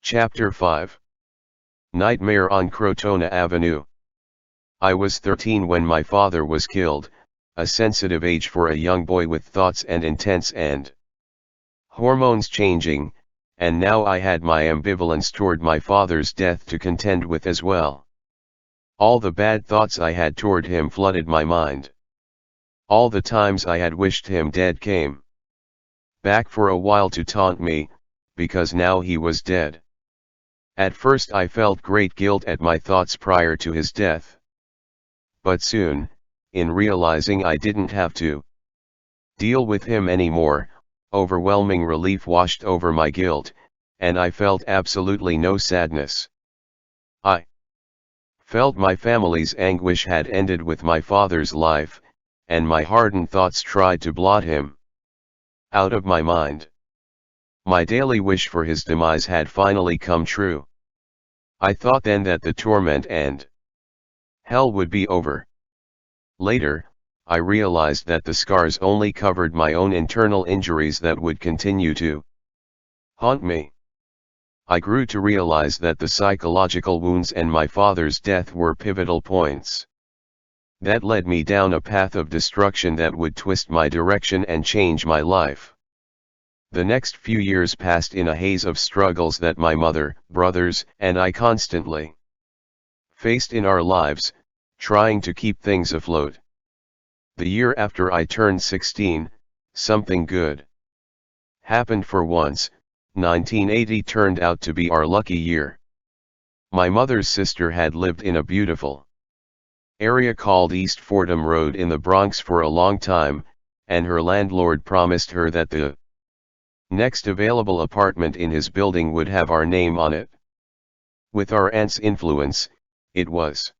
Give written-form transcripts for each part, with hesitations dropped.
Chapter 5. Nightmare on Crotona Avenue. I was 13 when my father was killed, a sensitive age for a young boy with thoughts and intents and hormones changing, and now I had my ambivalence toward my father's death to contend with as well. All the bad thoughts I had toward him flooded my mind. All the times I had wished him dead came back for a while to taunt me, because now he was dead. At first I felt great guilt at my thoughts prior to his death. But soon, in realizing I didn't have to deal with him anymore, overwhelming relief washed over my guilt, and I felt absolutely no sadness. I felt my family's anguish had ended with my father's life, and my hardened thoughts tried to blot him out of my mind. My daily wish for his demise had finally come true. I thought then that the torment and hell would be over. Later, I realized that the scars only covered my own internal injuries that would continue to haunt me. I grew to realize that the psychological wounds and my father's death were pivotal points that led me down a path of destruction that would twist my direction and change my life. The next few years passed in a haze of struggles that my mother, brothers, and I constantly faced in our lives, trying to keep things afloat. The year after I turned 16, something good happened for once. 1980 turned out to be our lucky year. My mother's sister had lived in a beautiful area called East Fordham Road in the Bronx for a long time, and her landlord promised her that the next available apartment in his building would have our name on it. With our aunt's influence, it was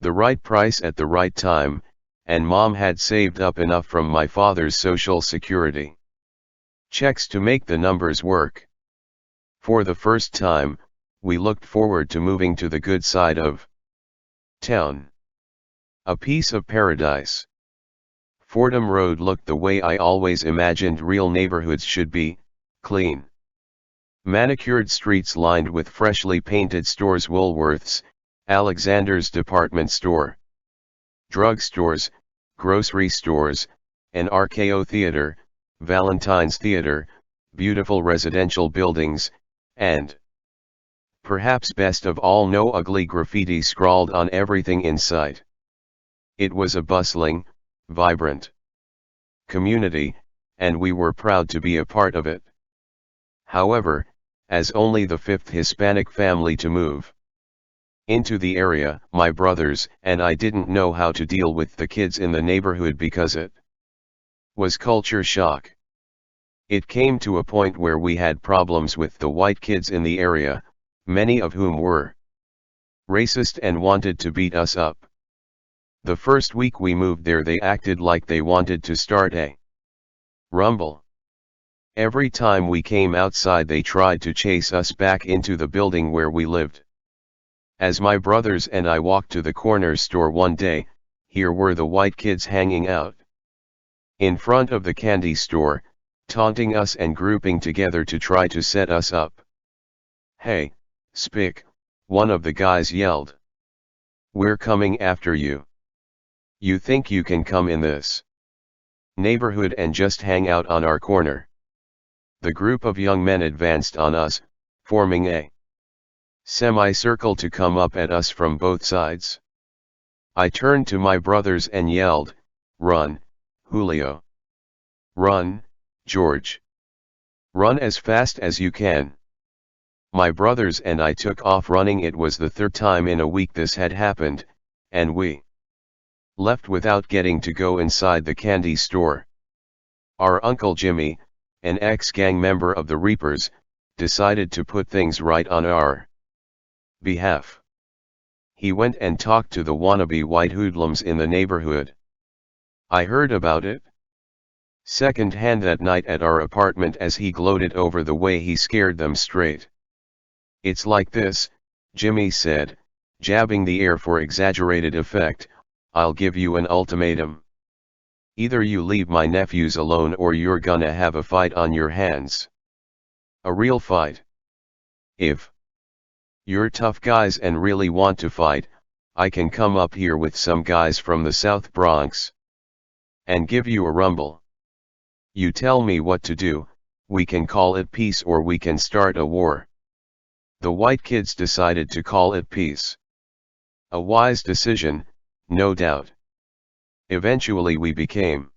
the right price at the right time, and Mom had saved up enough from my father's social security checks to make the numbers work. For the first time, we looked forward to moving to the good side of town. A piece of paradise. Fordham Road looked the way I always imagined real neighborhoods should be: clean, manicured streets lined with freshly painted stores, Woolworths, Alexander's department store, drugstores, grocery stores, an RKO theater, Valentine's Theater, beautiful residential buildings, and, perhaps best of all, no ugly graffiti scrawled on everything in sight. It was a bustling, vibrant community, and we were proud to be a part of it. However, as only the fifth Hispanic family to move into the area, my brothers and I didn't know how to deal with the kids in the neighborhood because it was culture shock. It came to a point where we had problems with the white kids in the area, many of whom were racist and wanted to beat us up. The first week we moved there, they acted like they wanted to start a rumble. Every time we came outside, they tried to chase us back into the building where we lived. As my brothers and I walked to the corner store one day, here were the white kids hanging out in front of the candy store, taunting us and grouping together to try to set us up. "Hey, Spick," one of the guys yelled. "We're coming after you. You think you can come in this neighborhood and just hang out on our corner?" The group of young men advanced on us, forming a semicircle to come up at us from both sides. I turned to my brothers and yelled, "Run, Julio! Run, George! Run as fast as you can!" My brothers and I took off running. It was the third time in a week this had happened, and we left without getting to go inside the candy store. Our Uncle Jimmy, an ex-gang member of the Reapers, decided to put things right on our behalf. He went and talked to the wannabe white hoodlums in the neighborhood. I heard about it second-hand that night at our apartment as he gloated over the way he scared them straight. "It's like this," Jimmy said, jabbing the air for exaggerated effect. "I'll give you an ultimatum. Either you leave my nephews alone or you're gonna have a fight on your hands. A real fight." If you're tough guys and really want to fight, I can come up here with some guys from the South Bronx and give you a rumble. You tell me what to do, we can call it peace or we can start a war. The white kids decided to call it peace. A wise decision, no doubt. Eventually we became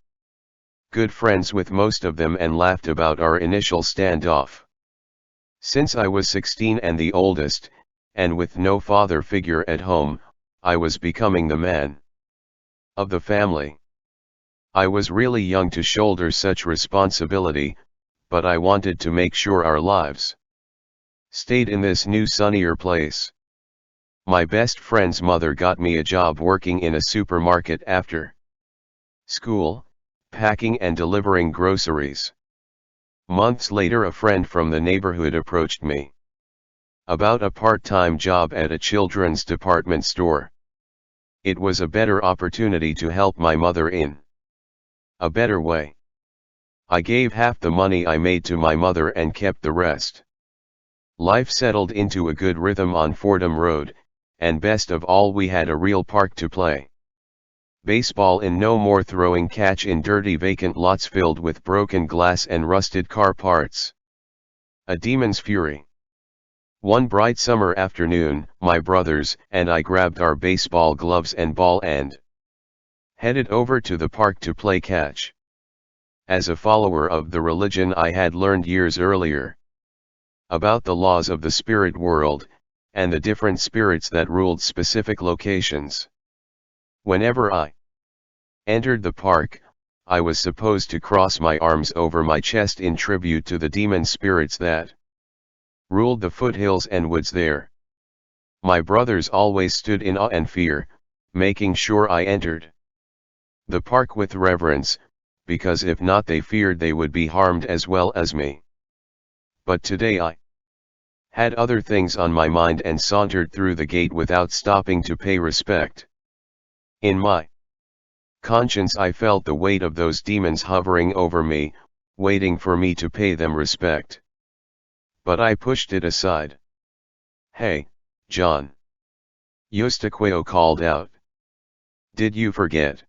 good friends with most of them and laughed about our initial standoff. Since I was 16 and the oldest, and with no father figure at home, I was becoming the man of the family. I was really young to shoulder such responsibility, but I wanted to make sure our lives stayed in this new sunnier place. My best friend's mother got me a job working in a supermarket after school, packing and delivering groceries. Months later, a friend from the neighborhood approached me about a part-time job at a children's department store. It was a better opportunity to help my mother in a better way. I gave half the money I made to my mother and kept the rest. Life settled into a good rhythm on Fordham Road, and best of all, we had a real park to play baseball in. No more throwing catch in dirty vacant lots filled with broken glass and rusted car parts. A demon's fury. One bright summer afternoon, my brothers and I grabbed our baseball gloves and ball and headed over to the park to play catch. As a follower of the religion I had learned years earlier about the laws of the spirit world, and the different spirits that ruled specific locations. Whenever I entered the park, I was supposed to cross my arms over my chest in tribute to the demon spirits that ruled the foothills and woods there. My brothers always stood in awe and fear, making sure I entered the park with reverence, because if not they feared they would be harmed as well as me. But today I had other things on my mind and sauntered through the gate without stopping to pay respect. In my conscience I felt the weight of those demons hovering over me, waiting for me to pay them respect. But I pushed it aside. "Hey, John," Eustaquio called out. "Did you forget?"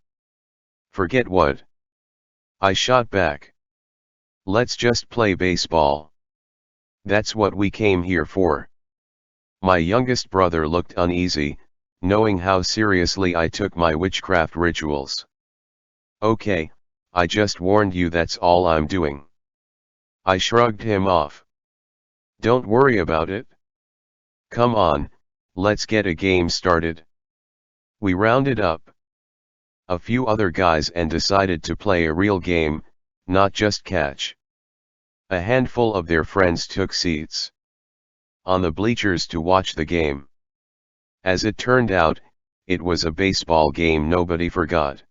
"Forget what?" I shot back. "Let's just play baseball. That's what we came here for." My youngest brother looked uneasy, knowing how seriously I took my witchcraft rituals. "Okay, I just warned you, that's all I'm doing." I shrugged him off. "Don't worry about it. Come on, let's get a game started." We rounded up a few other guys and decided to play a real game, not just catch. A handful of their friends took seats on the bleachers to watch the game. As it turned out, it was a baseball game nobody forgot.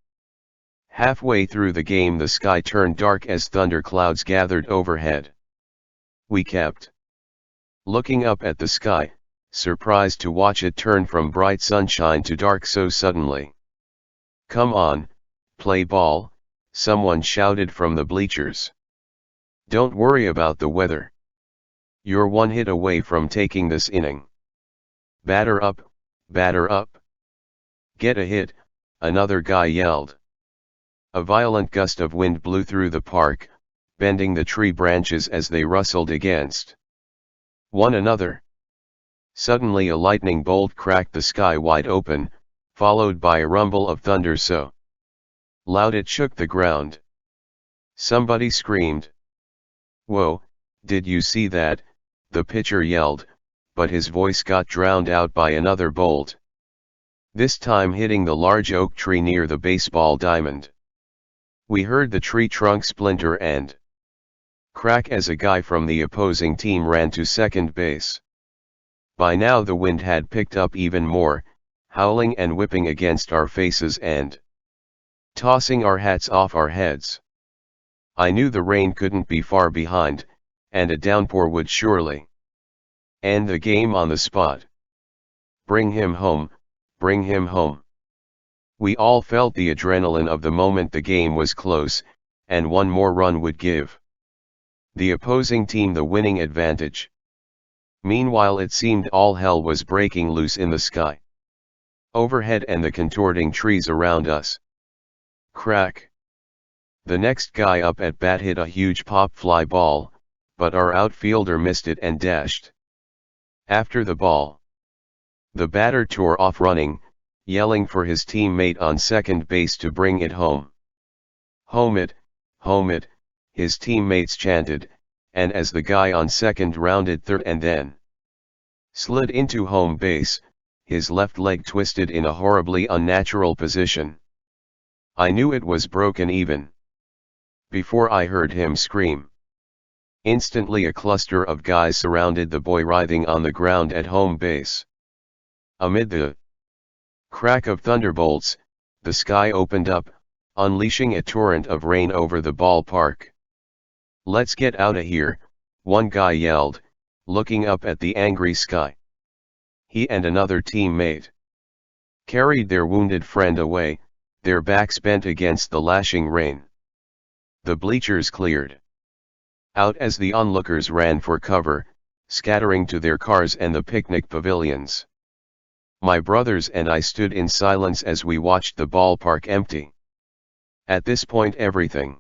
Halfway through the game the sky turned dark as thunderclouds gathered overhead. We kept looking up at the sky, surprised to watch it turn from bright sunshine to dark so suddenly. "Come on, play ball," someone shouted from the bleachers. "Don't worry about the weather. You're one hit away from taking this inning. Batter up, batter up. Get a hit," another guy yelled. A violent gust of wind blew through the park, bending the tree branches as they rustled against one another. Suddenly a lightning bolt cracked the sky wide open, followed by a rumble of thunder so loud it shook the ground. Somebody screamed. "Whoa, did you see that?" the pitcher yelled, but his voice got drowned out by another bolt. This time hitting the large oak tree near the baseball diamond. We heard the tree trunk splinter and crack as a guy from the opposing team ran to second base. By now the wind had picked up even more, howling and whipping against our faces and tossing our hats off our heads. I knew the rain couldn't be far behind, and a downpour would surely end the game on the spot. Bring him home, bring him home. We all felt the adrenaline of the moment. The game was close, and one more run would give the opposing team the winning advantage. Meanwhile it seemed all hell was breaking loose in the sky overhead and the contorting trees around us. Crack. The next guy up at bat hit a huge pop fly ball, but our outfielder missed it and dashed after the ball. The batter tore off running, yelling for his teammate on second base to bring it home. Home it, his teammates chanted, and as the guy on second rounded third and then slid into home base, his left leg twisted in a horribly unnatural position. I knew it was broken even before I heard him scream. Instantly a cluster of guys surrounded the boy writhing on the ground at home base. Amid the crack of thunderbolts, the sky opened up, unleashing a torrent of rain over the ballpark. "Let's get outta here," one guy yelled, looking up at the angry sky. He and another teammate carried their wounded friend away, their backs bent against the lashing rain. The bleachers cleared out as the onlookers ran for cover, scattering to their cars and the picnic pavilions. My brothers and I stood in silence as we watched the ballpark empty. At this point everything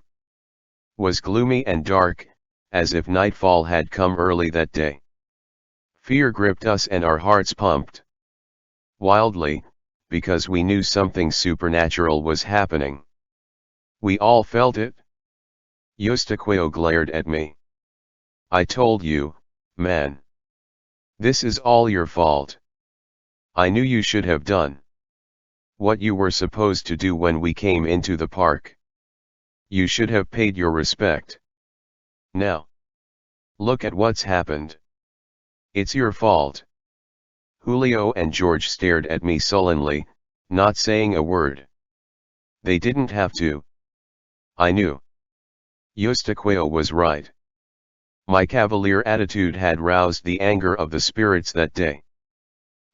was gloomy and dark, as if nightfall had come early that day. Fear gripped us and our hearts pumped wildly, because we knew something supernatural was happening. We all felt it. Eustaquio glared at me. "I told you, man. This is all your fault. I knew you should have done what you were supposed to do when we came into the park. You should have paid your respect. Now look at what's happened. It's your fault." Julio and George stared at me sullenly, not saying a word. They didn't have to. I knew. Eustaquio was right. My cavalier attitude had roused the anger of the spirits that day.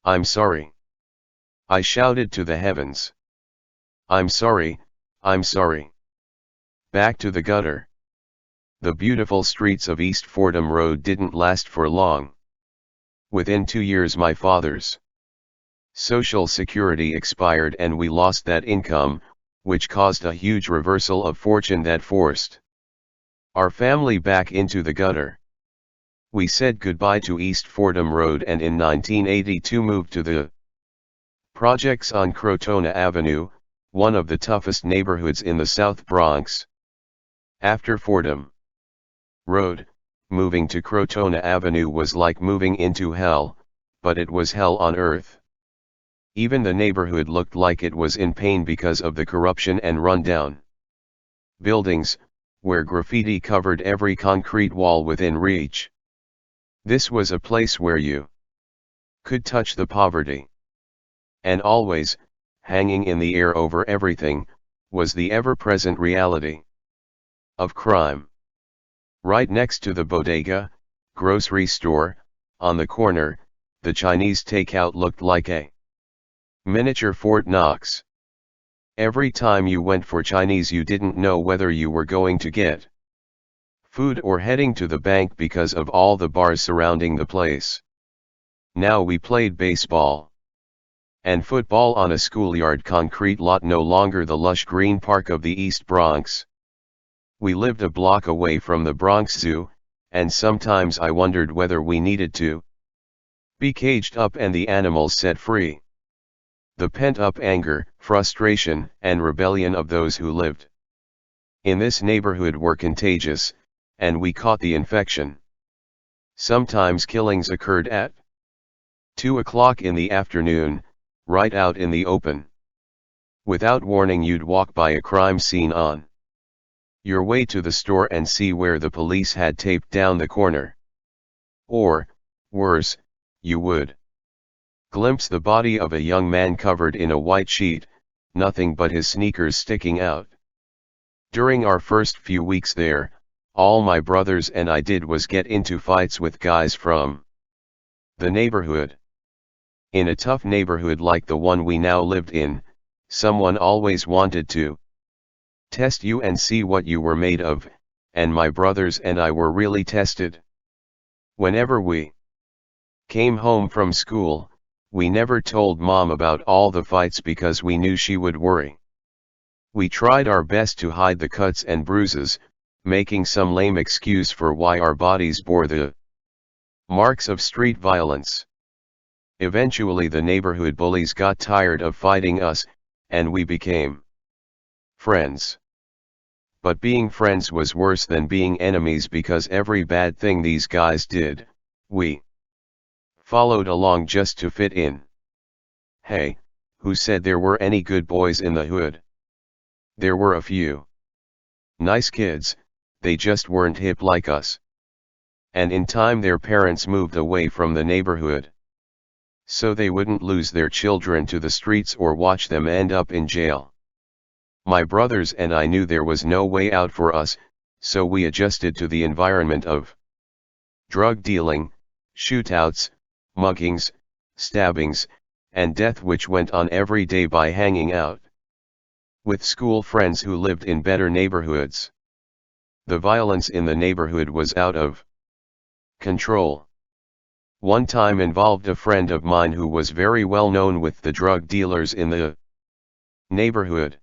"I'm sorry," I shouted to the heavens. I'm sorry. Back to the gutter." The beautiful streets of East Fordham Road didn't last for long. Within 2 years my father's Social Security expired and we lost that income, which caused a huge reversal of fortune that forced our family back into the gutter. We said goodbye to East Fordham Road and in 1982 moved to the projects on Crotona Avenue, one of the toughest neighborhoods in the South Bronx. After Fordham Road, moving to Crotona Avenue was like moving into hell, but it was hell on earth. Even the neighborhood looked like it was in pain because of the corruption and rundown buildings, where graffiti covered every concrete wall within reach. This was a place where you could touch the poverty. And always, hanging in the air over everything, was the ever-present reality of crime. Right next to the bodega, grocery store, on the corner, the Chinese takeout looked like a miniature Fort Knox. Every time you went for Chinese you didn't know whether you were going to get food or heading to the bank because of all the bars surrounding the place. Now we played baseball and football on a schoolyard concrete lot, no longer the lush green park of the East Bronx. We lived a block away from the Bronx Zoo, and sometimes I wondered whether we needed to be caged up and the animals set free. The pent-up anger, frustration, and rebellion of those who lived in this neighborhood were contagious, and we caught the infection. Sometimes killings occurred at 2 o'clock in the afternoon, right out in the open. Without warning you'd walk by a crime scene on your way to the store and see where the police had taped down the corner. Or, worse, you would glimpse the body of a young man covered in a white sheet, nothing but his sneakers sticking out. During our first few weeks there, all my brothers and I did was get into fights with guys from the neighborhood. In a tough neighborhood like the one we now lived in, someone always wanted to test you and see what you were made of, and my brothers and I were really tested. Whenever we Came home from school, we never told Mom about all the fights because we knew she would worry. We tried our best to hide the cuts and bruises, making some lame excuse for why our bodies bore the marks of street violence. Eventually the neighborhood bullies got tired of fighting us, and we became friends. But being friends was worse than being enemies because every bad thing these guys did, we followed along just to fit in. Hey, who said there were any good boys in the hood? There were a few nice kids, they just weren't hip like us. And in time their parents moved away from the neighborhood, so they wouldn't lose their children to the streets or watch them end up in jail. My brothers and I knew there was no way out for us, so we adjusted to the environment of drug dealing, shootouts, muggings, stabbings, and death, which went on every day by hanging out with school friends who lived in better neighborhoods. The violence in the neighborhood was out of control. One time involved a friend of mine who was very well known with the drug dealers in the neighborhood.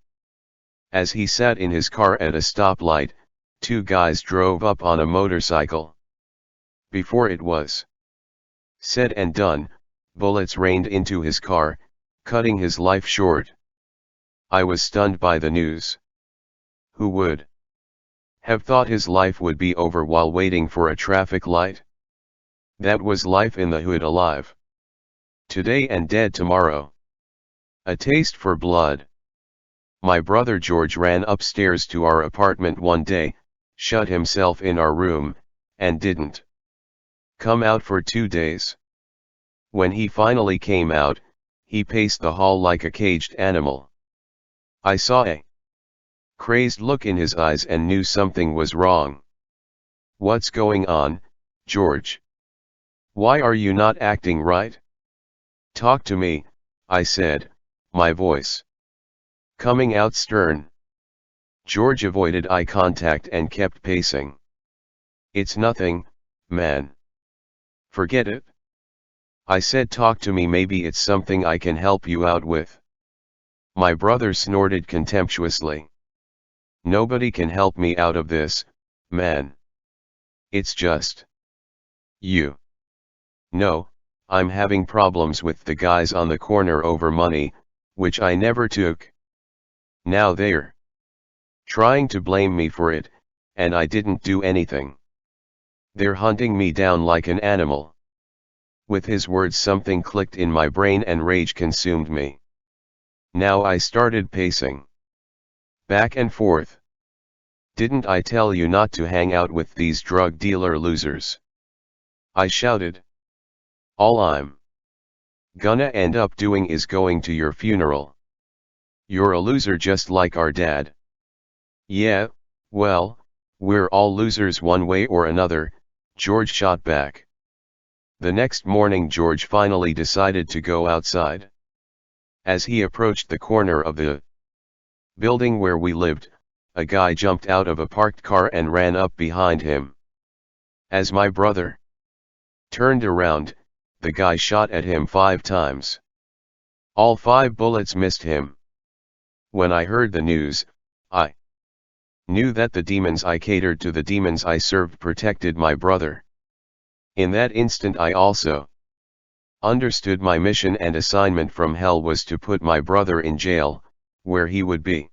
As he sat in his car at a stoplight, two guys drove up on a motorcycle. Before it was said and done, bullets rained into his car, cutting his life short. I was stunned by the news. Who would have thought his life would be over while waiting for a traffic light? That was life in the hood, alive today and dead tomorrow. A taste for blood. My brother George ran upstairs to our apartment one day, shut himself in our room, and didn't come out for 2 days. When he finally came out, he paced the hall like a caged animal. I saw a crazed look in his eyes and knew something was wrong. What's going on, George? Why are you not acting right? Talk to me, I said, my voice coming out stern. George avoided eye contact and kept pacing. It's nothing, man. Forget it. I said, talk to me, maybe it's something I can help you out with. My brother snorted contemptuously. Nobody can help me out of this, man. It's just you. No, I'm having problems with the guys on the corner over money, which I never took. Now they're trying to blame me for it, and I didn't do anything. They're hunting me down like an animal. With his words something clicked in my brain and rage consumed me. Now I started pacing back and forth. Didn't I tell you not to hang out with these drug dealer losers? I shouted. All I'm gonna end up doing is going to your funeral. You're a loser just like our dad. Yeah, well, we're all losers one way or another, George shot back. The next morning George finally decided to go outside. As he approached the corner of the building where we lived, a guy jumped out of a parked car and ran up behind him. As my brother turned around, the guy shot at him 5 times. All 5 bullets missed him. When I heard the news, I knew that the demons I catered to, the demons I served, protected my brother. In that instant I also understood my mission and assignment from hell was to put my brother in jail, where he would be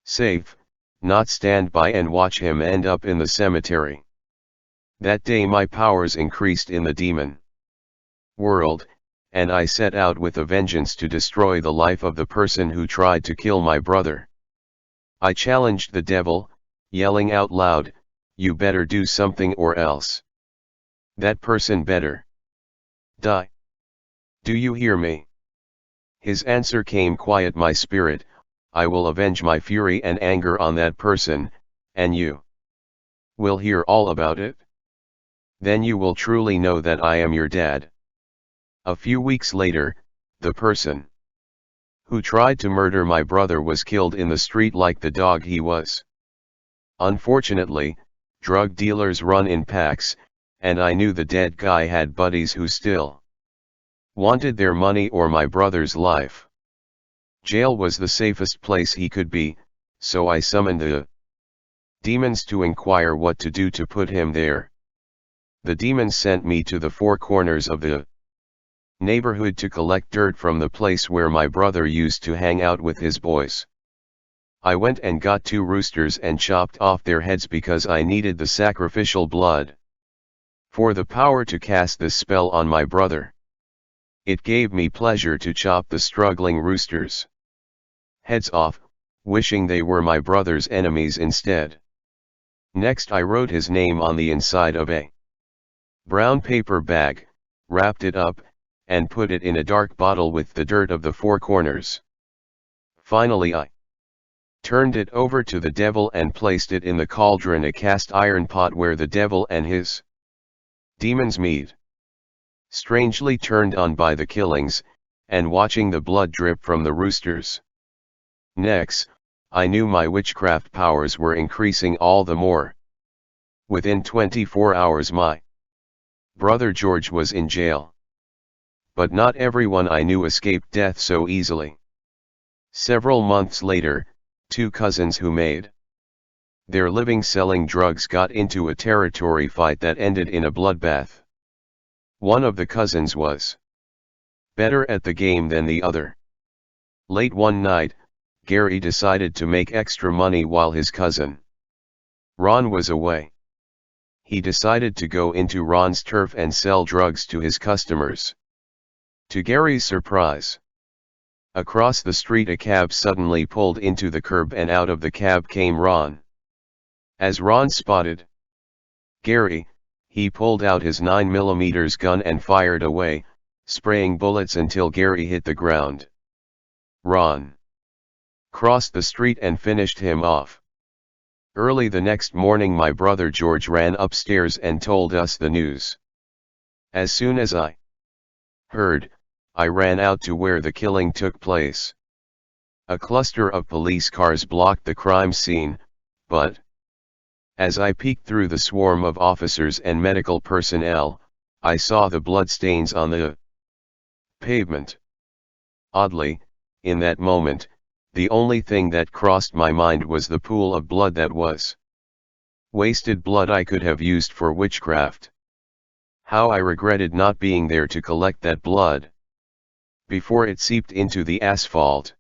safe, not stand by and watch him end up in the cemetery. That day my powers increased in the demon world, and I set out with a vengeance to destroy the life of the person who tried to kill my brother. I challenged the devil, yelling out loud, "You better do something or else. That person better die. Do you hear me?" His answer came, "Quiet my spirit, I will avenge my fury and anger on that person, and you will hear all about it. Then you will truly know that I am your dad." A few weeks later, the person who tried to murder my brother was killed in the street like the dog he was. Unfortunately, drug dealers run in packs, and I knew the dead guy had buddies who still wanted their money or my brother's life. Jail was the safest place he could be, so I summoned the demons to inquire what to do to put him there. The demons sent me to the four corners of the neighborhood to collect dirt from the place where my brother used to hang out with his boys. I went and got 2 roosters and chopped off their heads because I needed the sacrificial blood for the power to cast this spell on my brother. It gave me pleasure to chop the struggling roosters' heads off, wishing they were my brother's enemies instead. Next I wrote his name on the inside of a brown paper bag, wrapped it up, and put it in a dark bottle with the dirt of the 4 corners. Finally I turned it over to the devil and placed it in the cauldron, a cast iron pot where the devil and his demons meet. Strangely turned on by the killings, and watching the blood drip from the roosters' necks, I knew my witchcraft powers were increasing all the more. Within 24 hours my brother George was in jail. But not everyone I knew escaped death so easily. Several months later, 2 cousins who made their living selling drugs got into a territory fight that ended in a bloodbath. One of the cousins was better at the game than the other. Late one night, Gary decided to make extra money while his cousin Ron was away. He decided to go into Ron's turf and sell drugs to his customers. To Gary's surprise, across the street a cab suddenly pulled into the curb and out of the cab came Ron. As Ron spotted Gary, he pulled out his 9mm gun and fired away, spraying bullets until Gary hit the ground. Ron crossed the street and finished him off. Early the next morning my brother George ran upstairs and told us the news. As soon as I heard, I ran out to where the killing took place. A cluster of police cars blocked the crime scene, but as I peeked through the swarm of officers and medical personnel, I saw the bloodstains on the pavement. Oddly, in that moment, the only thing that crossed my mind was the pool of blood that was wasted blood I could have used for witchcraft. How I regretted not being there to collect that blood before it seeped into the asphalt.